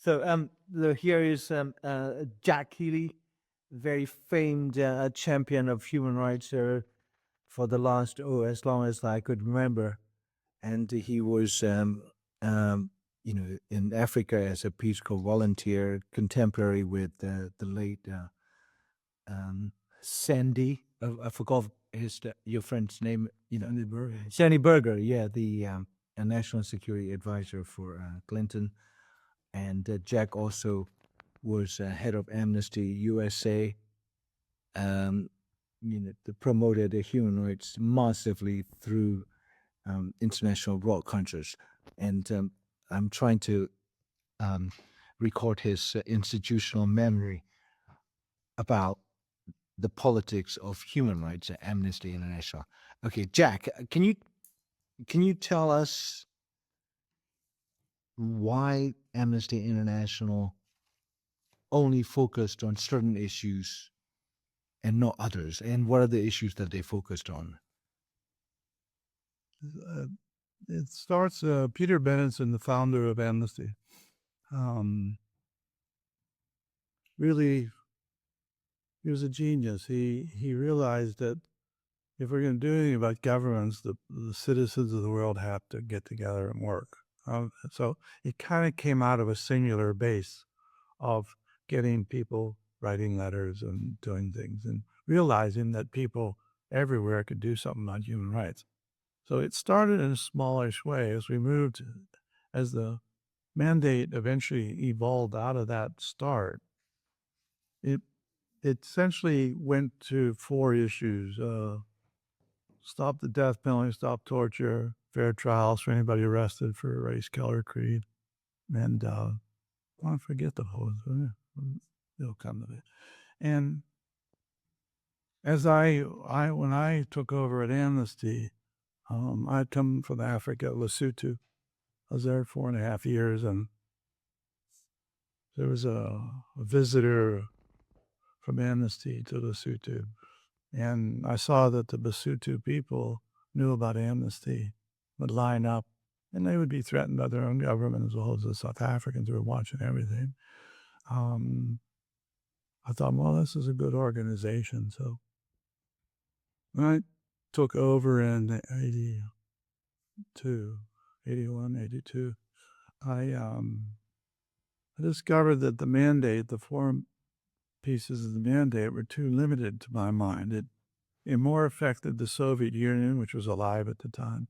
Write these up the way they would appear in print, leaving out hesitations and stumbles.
Here is Jack Healey, very famed champion of human rights for the last, as long as I could remember. And he was, in Africa as a Peace Corps volunteer, contemporary with the late um, Sandy. I forgot your friend's name. Andy Burger. Sandy Berger. Yeah, the a national security advisor for Clinton, and Jack also was head of Amnesty USA. Um, promoted the human rights massively through international law countries, and I'm trying to um, record his institutional memory about the politics of human rights at Amnesty International. Okay, Jack, can you tell us why Amnesty International only focused on certain issues and not others, and what are the issues that they focused on? It starts, Peter Benenson, the founder of Amnesty, really, he was a genius. He realized that if we're going to do anything about governments, the citizens of the world have to get together and work. So it kind of came out of a singular base of getting people writing letters and doing things and realizing that people everywhere could do something on human rights. So it started in a smallish way as we moved, as the mandate eventually evolved out of that start. It essentially went to 4 issues: stop the death penalty, stop torture, fair trials for anybody arrested for race, color, creed, and I forget the whole. It'll come to it. And as when I took over at Amnesty, I'd come from Africa, Lesotho. I was there 4.5 years, and there was a visitor from Amnesty to Lesotho, and I saw that the Basotho people knew about Amnesty, would line up, and they would be threatened by their own government as well as the South Africans who were watching everything. I thought, well, this is a good organization. So when I took over in 81, 82, I discovered that the mandate, the 4 pieces of the mandate were too limited to my mind. It more affected the Soviet Union, which was alive at the time,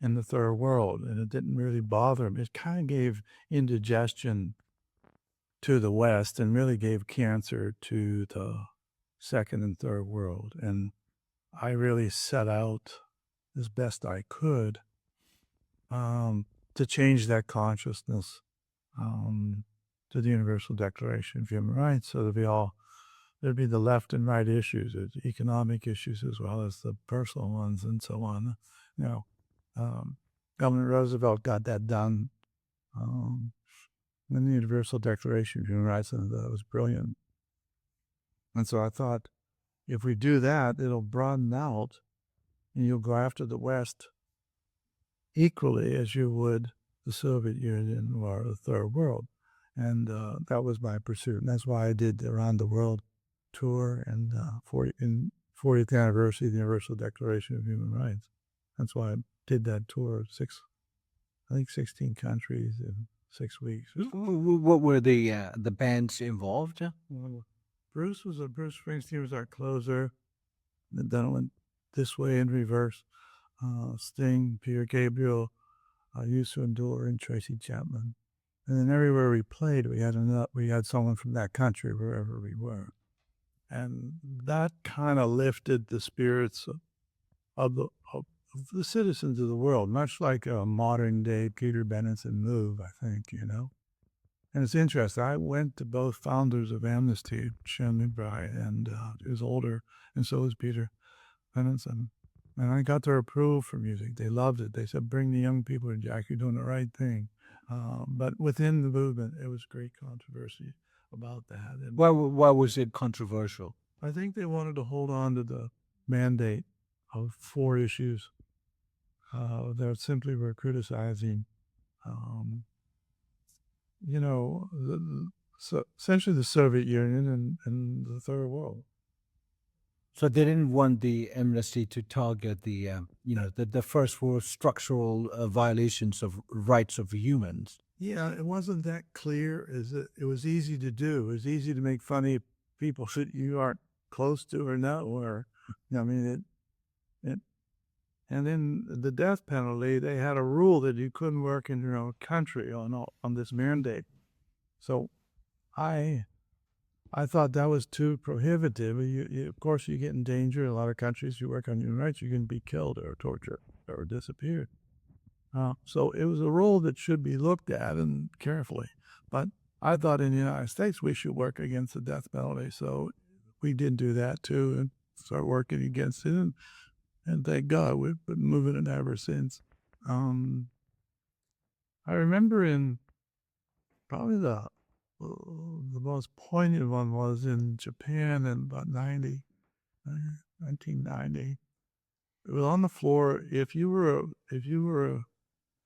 and the third world, and it didn't really bother me. It kind of gave indigestion to the West and really gave cancer to the second and third world. And I really set out as best I could to change that consciousness to the Universal Declaration of Human Rights, so there'd be the left and right issues, economic issues as well as the personal ones and so on. Governor Roosevelt got that done in the Universal Declaration of Human Rights, and that was brilliant. And so I thought, if we do that, it'll broaden out, and you'll go after the West equally as you would the Soviet Union or the Third World. And that was my pursuit. And that's why I did the Around the World tour and in 40th anniversary of the Universal Declaration of Human Rights. That's why I did that tour, 16 countries in 6 weeks. What were the bands involved? Bruce Springsteen was our closer. Then it went this way in reverse. Sting, Peter Gabriel, Youssou N'Dour, and Tracy Chapman. And then everywhere we played, we had someone from that country wherever we were. And that kind of lifted the spirits of the citizens of the world, much like a modern day Peter Benenson move, I think, And it's interesting. I went to both founders of Amnesty, Shanley Bry, and he was older, and so was Peter Benenson. And I got their approval for music. They loved it. They said, bring the young people in, Jack. You're doing the right thing. But within the movement, it was great controversy about that. And why was it controversial? I think they wanted to hold on to the mandate of 4 issues that simply were criticizing so essentially the Soviet Union and the Third World. So they didn't want the amnesty to target the first were structural violations of rights of humans. Yeah, it wasn't that clear. It was easy to do. It was easy to make funny of people that you aren't close to or know. Or, I mean, it. And then the death penalty, they had a rule that you couldn't work in your own country on this mandate. So I thought that was too prohibitive. Of course, you get in danger. In a lot of countries, you work on human rights, you can be killed or tortured or disappeared. So it was a rule that should be looked at and carefully. But I thought in the United States we should work against the death penalty. So we did do that too and start working against it. And thank God we've been moving it ever since. I remember in probably the most poignant one was in Japan in about 1990. It was on the floor. If you were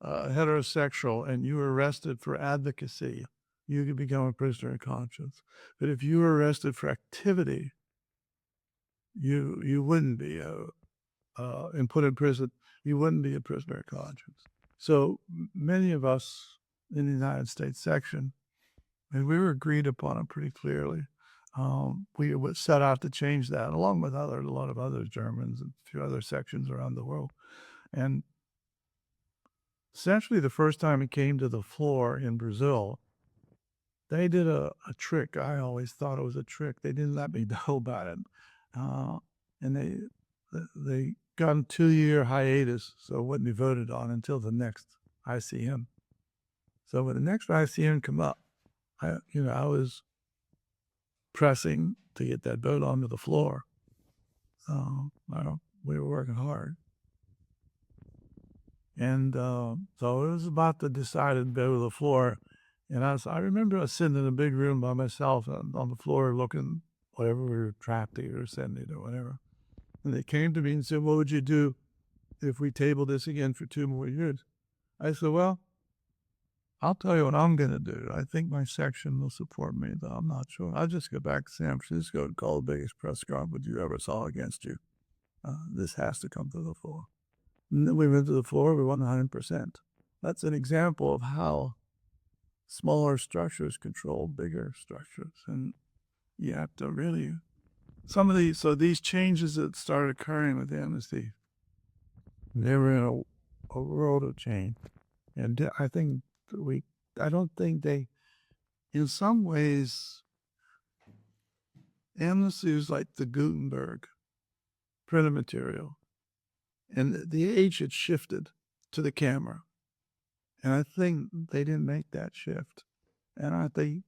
heterosexual and you were arrested for advocacy, you could become a prisoner of conscience. But if you were arrested for activity, you wouldn't be and put in prison. You wouldn't be a prisoner of conscience. So many of us in the United States section, and we were agreed upon it pretty clearly. We would set out to change that, along with a lot of other Germans and a few other sections around the world. And essentially, the first time it came to the floor in Brazil, they did a trick. I always thought it was a trick. They didn't let me know about it, and they got a 2-year hiatus, so it wouldn't be voted on until the next ICM. So when the next ICM come up, I was pressing to get that vote onto the floor. We were working hard. And so it was about to decide to go to the floor. And I remember I was sitting in a big room by myself on the floor looking whatever we were trapped or sending or whatever. And they came to me and said, what would you do if we table this again for 2 more years? I said, well, I'll tell you what I'm going to do. I think my section will support me, though I'm not sure. I'll just go back to San Francisco and call the biggest press conference you ever saw against you. This has to come to the floor. And then we went to the floor, we won 100%. That's an example of how smaller structures control bigger structures. And you have to really, these changes that started occurring with amnesty, they were in a world of change. And I don't think they, in some ways, amnesty is like the Gutenberg printed material. And the age had shifted to the camera. And I think they didn't make that shift. And I think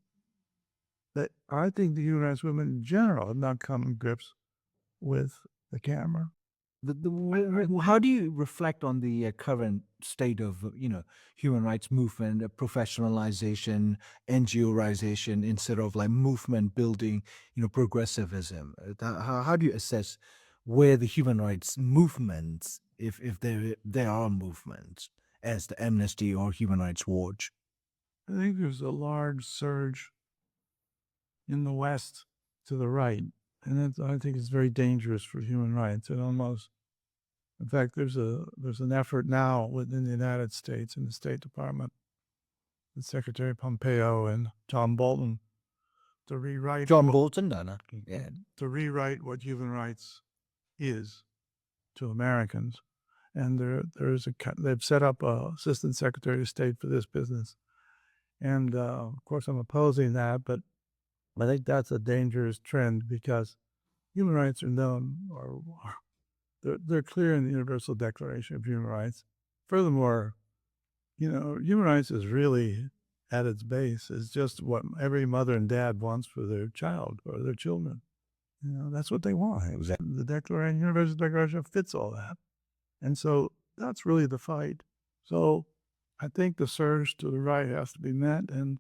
the human rights movement in general have not come to grips with the camera. How do you reflect on the current state of human rights movement, professionalization, NGOization instead of like movement building, progressivism? How do you assess where the human rights movements, if there are movements, as the Amnesty or Human Rights Watch? I think there's a large surge in the West to the right, and I think it's very dangerous for human rights. And almost, in fact, there's an effort now within the United States in the State Department, with Secretary Pompeo and John Bolton, to rewrite to rewrite what human rights is to Americans. And they've set up a assistant secretary of state for this business. And of course, I'm opposing that, but I think that's a dangerous trend because human rights are known, or they're clear in the Universal Declaration of Human Rights. Furthermore, human rights is really, at its base, is just what every mother and dad wants for their child or their children. That's what they want. The Universal Declaration fits all that. And so that's really the fight. So I think the surge to the right has to be met, and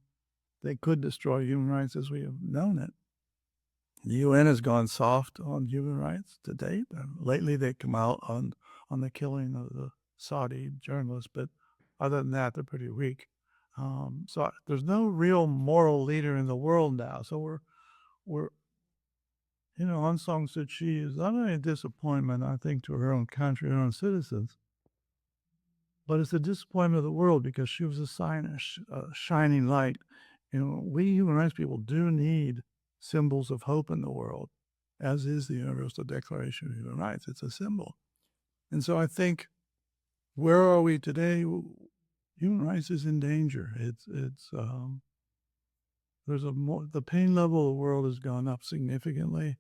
they could destroy human rights as we have known it. The UN has gone soft on human rights to date. Lately, they come out on the killing of the Saudi journalists, but other than that, they're pretty weak. So there's no real moral leader in the world now. So we're Aung San Suu Kyi is not only a disappointment, I think, to her own country, her own citizens, but it's a disappointment of the world because she was a shining light. We human rights people do need symbols of hope in the world, as is the Universal Declaration of Human Rights. It's a symbol. And so I think, where are we today? Human rights is in danger. The pain level of the world has gone up significantly.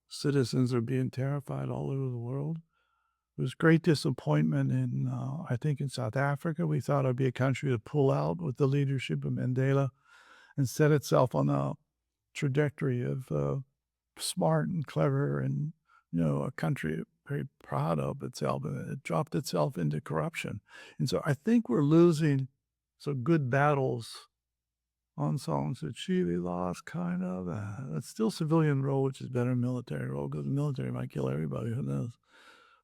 Citizens are being terrified all over the world. There was great disappointment I think in South Africa. We thought it'd be a country to pull out with the leadership of Mandela and set itself on a trajectory of smart and clever and, a country very proud of itself. And it dropped itself into corruption. And so I think we're losing some good battles. Aung San Suu Kyi, we lost kind of. It's still civilian role, which is better than military role, because the military might kill everybody, who knows.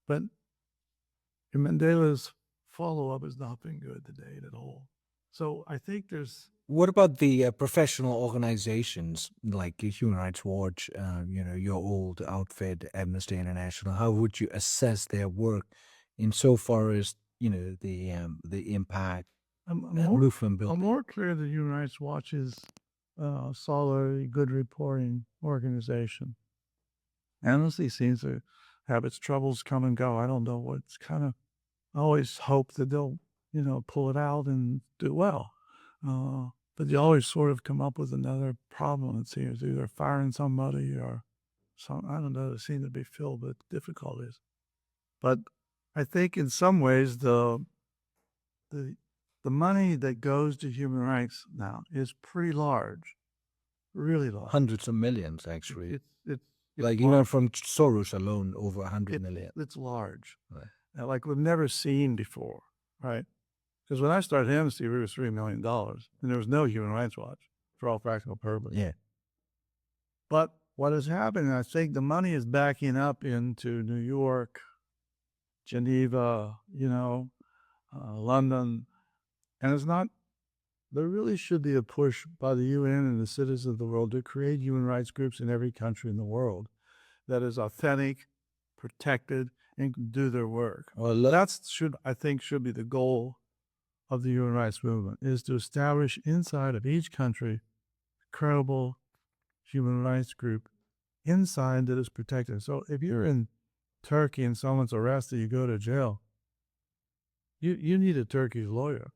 But Mandela's follow-up has not been good to date at all. So I think there's... What about the professional organizations like Human Rights Watch, your old outfit, Amnesty International? How would you assess their work insofar as the impact I'm movement I'm building? more clear that Human Rights Watch is a solid, good reporting organization. Amnesty seems to have its troubles come and go. I don't know what's kind of... I always hope that they'll, pull it out and do well. But you always sort of come up with another problem. It seems either firing somebody or I don't know, they seem to be filled with difficulties. But I think in some ways the money that goes to human rights now is pretty large, really large. Hundreds of millions, actually. It's Like large. from Soros alone, over 100 million. It's large, Right. like we've never seen before, right? Because when I started Amnesty, it was $3 million, and there was no Human Rights Watch for all practical purposes. Yeah. But what has happened, I think the money is backing up into New York, Geneva, London, and it's not... There really should be a push by the UN and the citizens of the world to create human rights groups in every country in the world that is authentic, protected, and can do their work. Well, I think should be the goal of the human rights movement, is to establish inside of each country a credible human rights group inside that is protected. So if you're in Turkey and someone's arrested, you go to jail, you need a Turkish lawyer.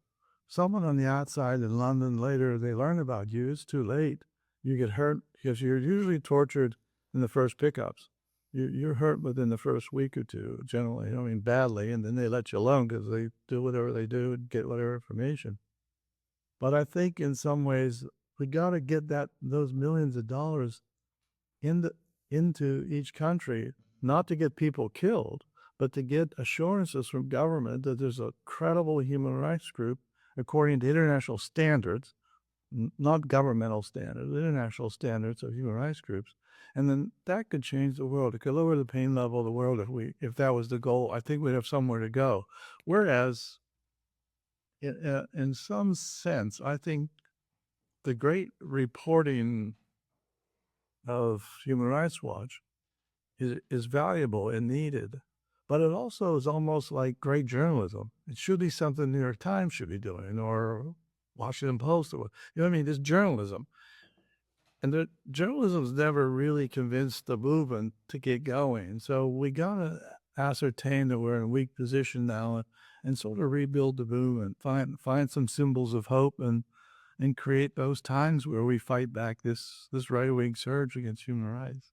Someone on the outside in London, later they learn about you, it's too late. You get hurt because you're usually tortured in the first pickups. You're hurt within the first week or two, generally, badly, and then they let you alone because they do whatever they do and get whatever information. But I think in some ways we got to get those millions of dollars into each country, not to get people killed, but to get assurances from government that there's a credible human rights group according to international standards, not governmental standards, international standards of human rights groups. And then that could change the world. It could lower the pain level of the world if that was the goal. I think we'd have somewhere to go. Whereas, in some sense, I think the great reporting of Human Rights Watch is valuable and needed, but it also is almost like great journalism. It should be something the New York Times should be doing, or Washington Post, or This journalism. And the journalism's never really convinced the movement to get going. So we gotta ascertain that we're in a weak position now and sort of rebuild the movement, find some symbols of hope and create those times where we fight back this right-wing surge against human rights.